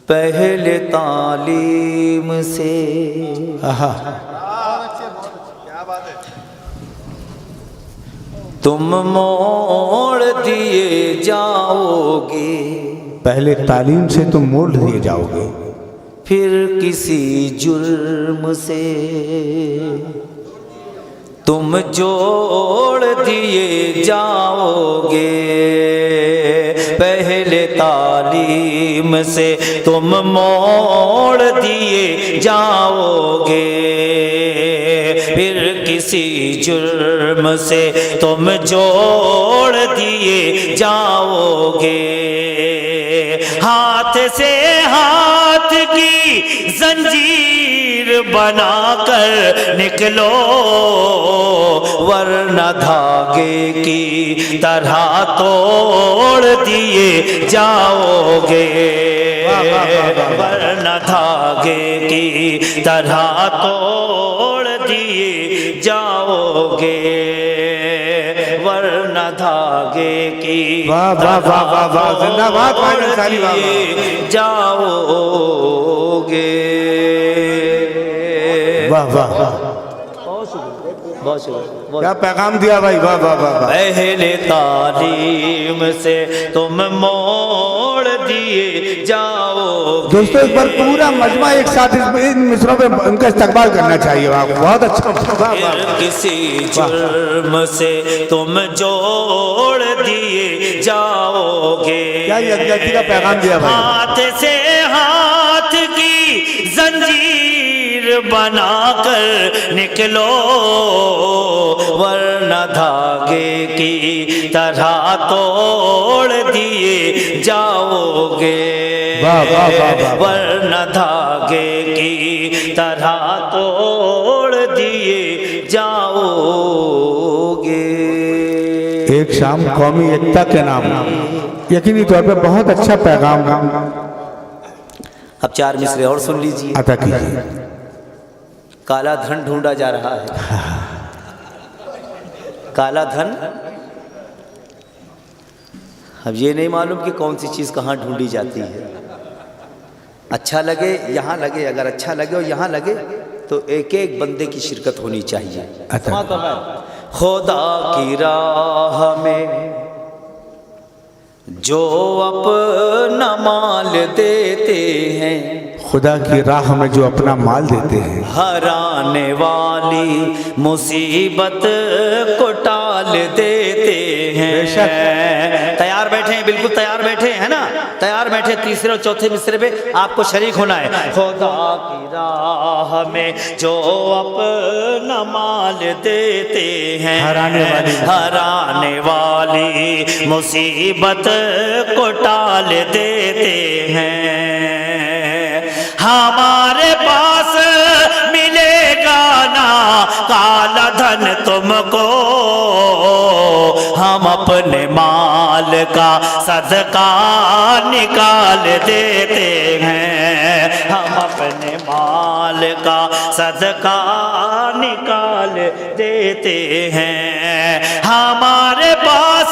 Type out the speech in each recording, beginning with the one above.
पहले तालीम से तुम मोड़ दिए जाओगे, पहले तालीम से तुम मोड़ दिए जाओगे, फिर किसी जुर्म से तुम जोड़ दिए जाओगे। पहले तालीम से तुम मोड़ दिए जाओगे, फिर किसी जुर्म से तुम जोड़ दिए जाओगे। हाथ से हाथ की जंजीर बनाकर निकलो, वरना धागे की तरह तोड़ दिए जाओगे। वरना धागे की तरह तोड़ दिए जाओगे, वरना धागे की वाह वाह वाह वाह वाह, जिंदाबाद तोड़ साली बाबा। दिए जाओगे। वाह वाह वाह, बहुत शुक्रिया। क्या पैगाम दिया भाई, वाह वाह वाह वाह। पहले तालीम से तुम मोड़ दिए जाओगे। दोस्तों एक बार पूरा मजमा एक साथ इन मिसरों पे उनका इस्तकबाल करना चाहिए। आपको बहुत अच्छा, वाह वाह फिर किसी जुर्म से तुम जोड़ दिए जाओगे। क्या यज्ञ का पैगाम दिया भाई। हाथ से हाथ की जंजीर बनाकर निकलो, वरना धागे की तरह तोड़ दिए जाओगे। वाह वाह वाह वाह। वरना धागे की तरह तोड़ दिए जाओगे। एक शाम कौमी एकता के नाम यकीनी तौर पे बहुत अच्छा पैगाम अब चार मिसरे और सुन लीजिए। अता कीजिए। काला धन ढूंढा जा रहा है। काला धन, अब ये नहीं मालूम कि कौन सी चीज़ कहाँ ढूंढी जाती है। अच्छा लगे यहाँ लगे, अगर अच्छा लगे और यहाँ लगे तो एक एक बंदे की शिरकत होनी चाहिए। खुदा की राह में जो अपना माल देते हैं, खुदा की राह में जो अपना माल देते हैं, हराने वाली मुसीबत को टाल देते हैं। तैयार बैठे हैं, बिल्कुल तैयार बैठे हैं ना, तैयार बैठे। तीसरे और चौथे मिसरे पे आपको शरीक होना है। खुदा की राह में जो अपना माल देते हैं, हराने वाली मुसीबत को टाल देते हैं। हमारे पास मिलेगा ना काला धन तुमको, हम अपने माल का सदका निकाल देते हैं। हम अपने माल का सदका निकाल देते हैं। हमारे पास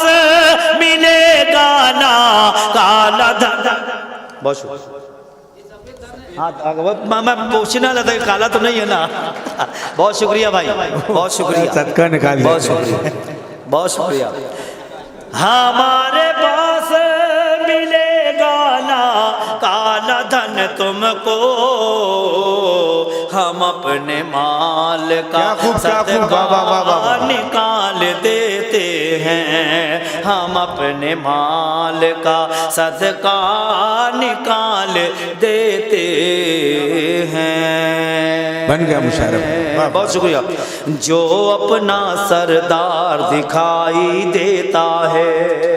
मिलेगा ना काला धन। बहुत शुक्रिया। हाँ, मैं पूछना लगा काला तो नहीं है ना। बहुत शुक्रिया भाई, बहुत शुक्रिया। सदका निकालिए। बहुत शुक्रिया, बहुत शुक्रिया। हमारे पास मिलेगा ना काला धन तुमको, हम अपने माल का सदका निकाल देते हैं। हम अपने माल का सदका निकाल देते हैं। बन गया मुशर्रफ। बहुत शुक्रिया। जो अपना सरदार दिखाई देता है,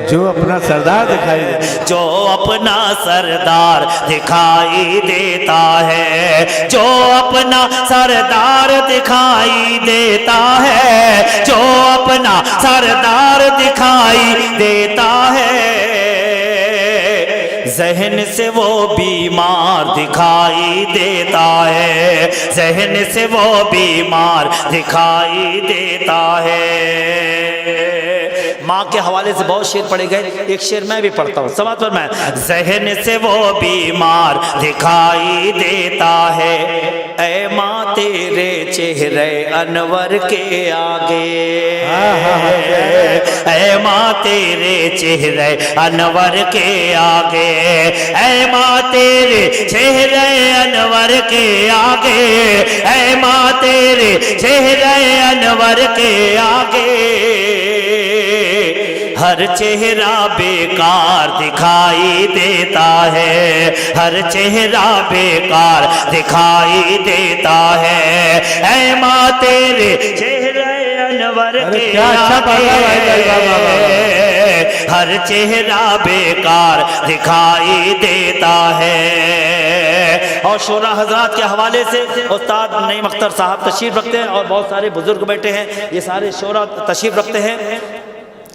जो अपना सरदार दिखाई देता, जो अपना सरदार दिखाई देता है, जो अपना सरदार दिखाई देता है, जो अपना सरदार दिखाई देता है, जहन से वो बीमार दिखाई देता है, जहन से वो बीमार दिखाई देता है। माँ के हवाले से बहुत शेर पढ़े गए, एक शेर मैं भी पढ़ता हूँ, समाज पर मैं। जहन से वो बीमार दिखाई देता है, ऐ माँ तेरे चेहरे अनवर के आगे, ऐ माँ तेरे चेहरे अनवर के आगे, ऐ माँ तेरे चेहरे अनवर के आगे, ऐ माँ तेरे चेहरे अनवर के आगे, हर चेहरा बेकार दिखाई देता है, हर चेहरा बेकार दिखाई देता है, ऐ माँ तेरे चेहरे अनवर के आगे, हर चेहरा बेकार दिखाई देता है। और शोरा हजरात के हवाले से उस्ताद नईम अख्तर साहब तशरीफ रखते हैं और बहुत सारे बुजुर्ग बैठे हैं, ये सारे शोरा तशरीफ रखते हैं।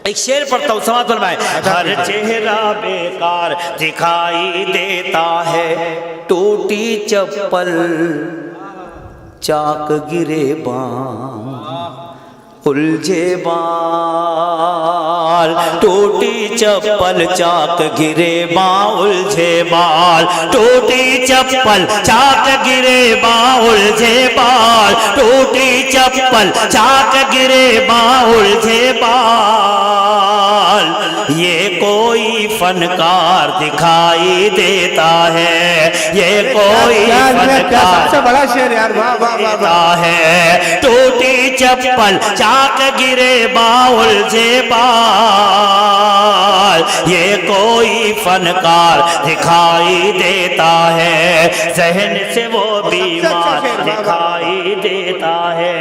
एक शेर पढ़ता हूँ, समाज फरमाए। हर चेहरा बेकार दिखाई देता है, टूटी चप्पल चाक गिरे बाल, उलझे बाल, टूटी चप्पल चाक गिरे बाल, उलझे बाल, टूटी चप्पल चाक गिरे बाल, उलझे बाल, टूटी चप्पल चाक गिरे बाल, उलझे बाल, ये कोई फनकार दिखाई देता है, ये कोई फनकार सबसे बड़ा शेर यार, वाह वाह वाह वाह है, टूटी चप्पल चाक गिरे बाल, उलझे बाल, ये कोई फनकार दिखाई देता है, जहन से वो बीमार दिखाई देता है,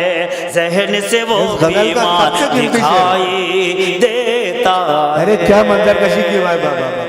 जहन से वो बीमार दिखाई देता है। अरे क्या मंजर कशी की भाई बाबा।